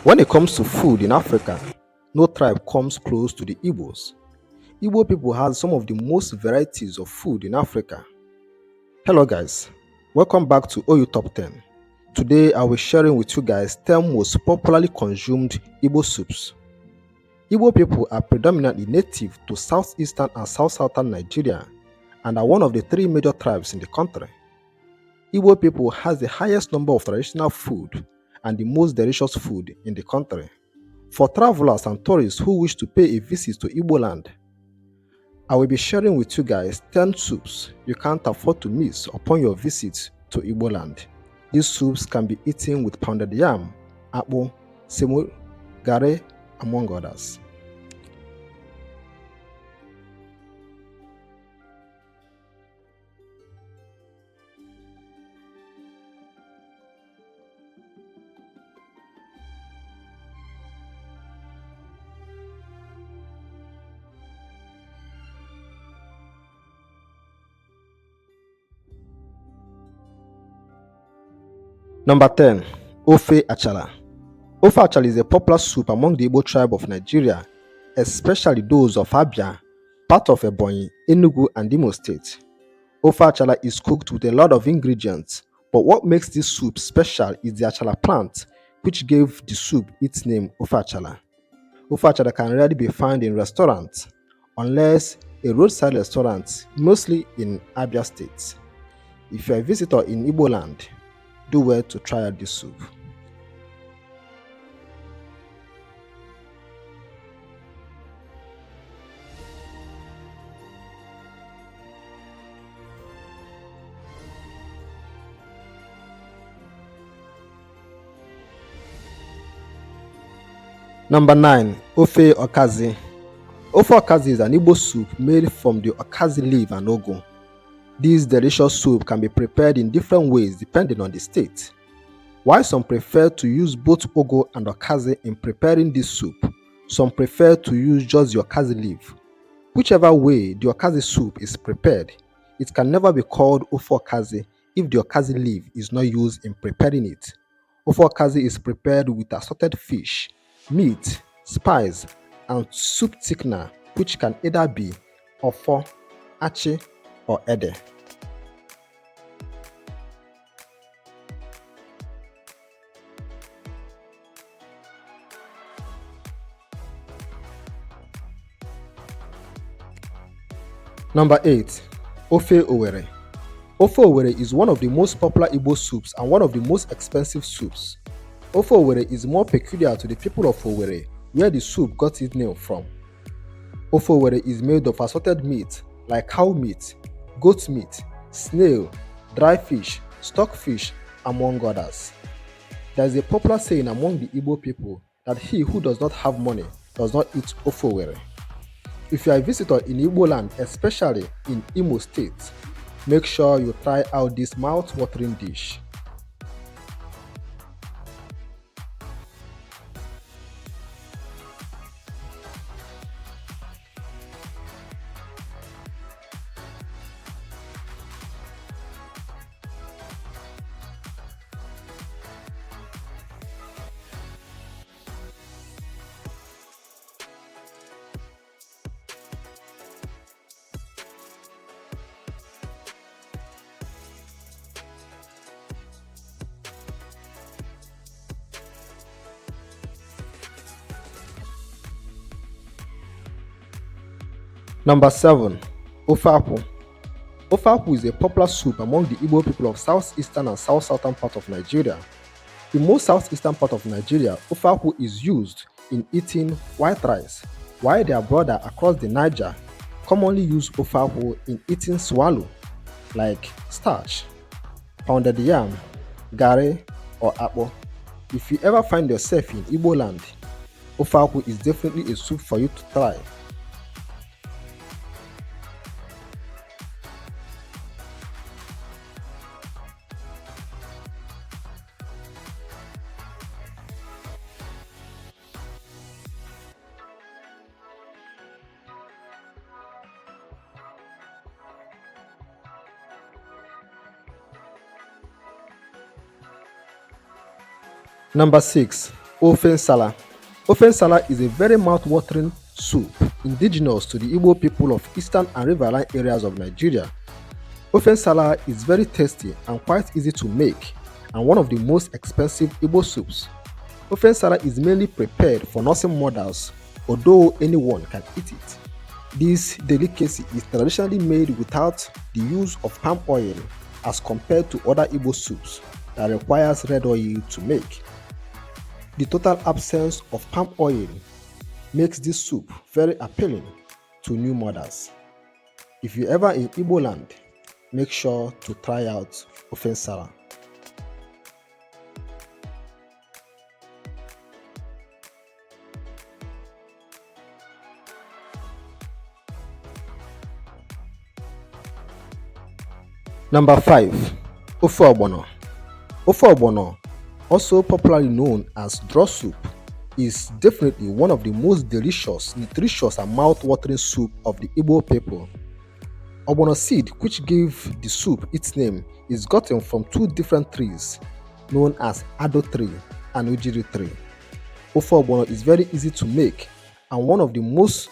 When it comes to food in Africa, no tribe comes close to the Igbos. Igbo people have some of the most varieties of food in Africa. Hello guys, welcome back to OU Top 10. Today I will be sharing with you guys 10 most popularly consumed Igbo soups. Igbo people are predominantly native to southeastern and south-southern Nigeria and are one of the 3 major tribes in the country. Igbo people has the highest number of traditional food and the most delicious food in the country. For travelers and tourists who wish to pay a visit to Igbo land, I will be sharing with you guys 10 soups you can't afford to miss upon your visit to Igbo land. These soups can be eaten with pounded yam, Akpu, Semolina, Garri, among others. Number 10. Ofe Achala. Ofe Achala is a popular soup among the Igbo tribe of Nigeria, especially those of Abia, part of Ebonyi, Enugu, and Imo State. Ofe Achala is cooked with a lot of ingredients, but what makes this soup special is the Achala plant, which gave the soup its name Ofe Achala. Ofe Achala can rarely be found in restaurants, unless a roadside restaurant, mostly in Abia State. If you are a visitor in Igbo land, do well to try out this soup. Number 9. Ofe Okazi. Ofe Okazi is an Igbo soup made from the Okazi leaf and ugu. This delicious soup can be prepared in different ways depending on the state. While some prefer to use both ugu and Okazi in preparing this soup, some prefer to use just the Okazi leaf. Whichever way the Okazi soup is prepared, it can never be called Ofe Okazi if the Okazi leaf is not used in preparing it. Ofe Okazi is prepared with assorted fish, meat, spice, and soup thickener, which can either be ofo, achi, or ede. Number 8. Ofe Owere. Ofe Owere is one of the most popular Igbo soups and one of the most expensive soups. Ofe Owere is more peculiar to the people of Owere, where the soup got its name from. Ofe Owere is made of assorted meat like cow meat, goat meat, snail, dry fish, stockfish, among others. There is a popular saying among the Igbo people that he who does not have money does not eat Ofe Owere. If you are a visitor in Igbo land, especially in Imo State, make sure you try out this mouth-watering dish. Number 7. Ofe Akpu. Ofe Akpu is a popular soup among the Igbo people of southeastern and south-southern part of Nigeria. In most southeastern part of Nigeria, Ofe Akpu is used in eating white rice, while their brother across the Niger commonly use Ofe Akpu in eating swallow, like starch, pounded yam, Garri, or Akpu. If you ever find yourself in Igbo land, Ofe Akpu is definitely a soup for you to try. Number 6. Ofe Nsala. Ofe Nsala is a very mouth-watering soup indigenous to the Igbo people of eastern and riverine areas of Nigeria. Ofe Nsala is very tasty and quite easy to make, and one of the most expensive Igbo soups. Ofe Nsala is mainly prepared for nursing mothers, although anyone can eat it. This delicacy is traditionally made without the use of palm oil as compared to other Igbo soups that requires red oil to make. The total absence of palm oil makes this soup very appealing to new mothers. If you're ever in Igbo land, make sure to try out Ofe Nsala. Number 5. Ofe Ogbono. Ofe Ogbono, also popularly known as draw soup, is definitely one of the most delicious, nutritious and mouth-watering soup of the Igbo people. Ogbono seed, which gave the soup its name, is gotten from two different trees known as Ado tree and Ujiri tree. Ofe Ogbono is very easy to make and one of the most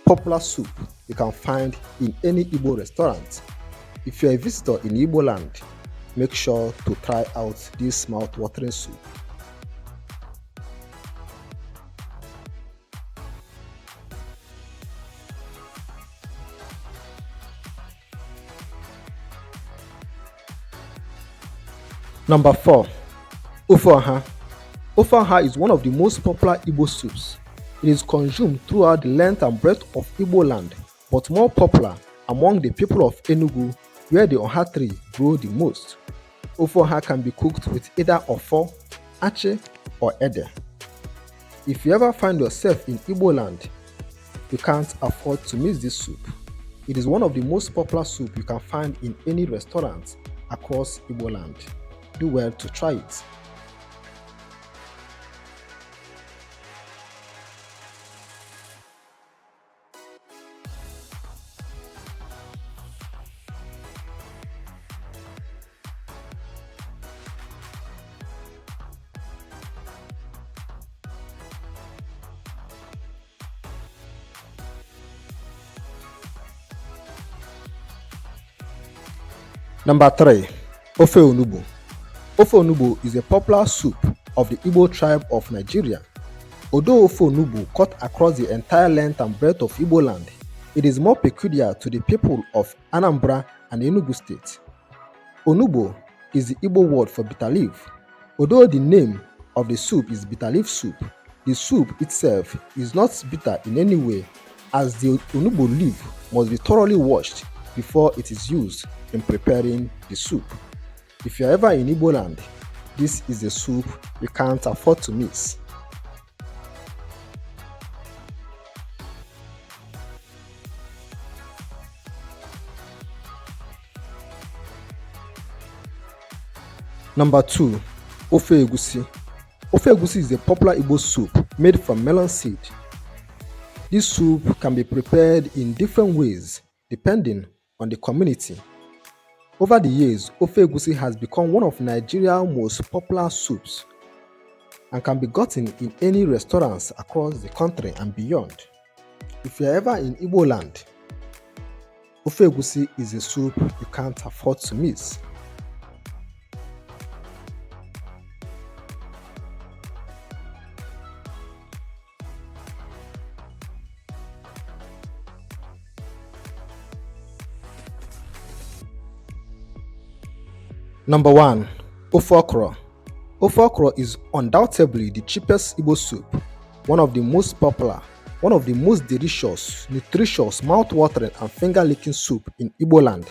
popular soup you can find in any Igbo restaurant. If you are a visitor in Igbo land, make sure to try out this mouth-watering soup. Number 4. Ofe Oha. Ofe Oha is one of the most popular Igbo soups. It is consumed throughout the length and breadth of Igbo land, but more popular among the people of Enugu, where the Oha tree grow the most. Ofe Oha can be cooked with either Ofo, Ache, or Ede. If you ever find yourself in Igbo land, you can't afford to miss this soup. It is one of the most popular soup you can find in any restaurant across Igbo land. Do well to try it. Number 3. Ofe Onugbu. Ofe Onugbu is a popular soup of the Igbo tribe of Nigeria. Although Ofe Onugbu cut across the entire length and breadth of Igbo land, it is more peculiar to the people of Anambra and Enugu state. Onugbu is the Igbo word for bitter leaf. Although the name of the soup is bitter leaf soup, the soup itself is not bitter in any way, as the Onugbu leaf must be thoroughly washed before it is used in preparing the soup. If you're ever in Igbo land, this is a soup you can't afford to miss. Number 2. Ofe Egusi. Ofe Egusi is a popular Igbo soup made from melon seed. This soup can be prepared in different ways depending on the community. Over the years, Ofe Egusi has become one of Nigeria's most popular soups and can be gotten in any restaurants across the country and beyond. If you're ever in Igbo land, Ofe Egusi is a soup you can't afford to miss. Number 1. Ofe Okro. Ofe Okro is undoubtedly the cheapest Igbo soup, one of the most popular, one of the most delicious, nutritious, mouth-watering and finger-licking soup in Igbo land.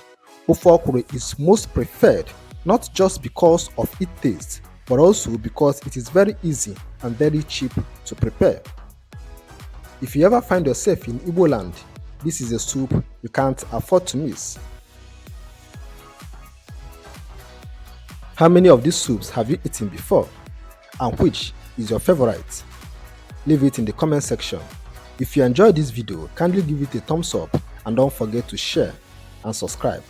Ofe Okro is most preferred not just because of its taste, but also because it is very easy and very cheap to prepare. If you ever find yourself in Igbo land, this is a soup you can't afford to miss. How many of these soups have you eaten before? And which is your favorite? Leave it in the comment section. If you enjoyed this video, kindly give it a thumbs up and don't forget to share and subscribe.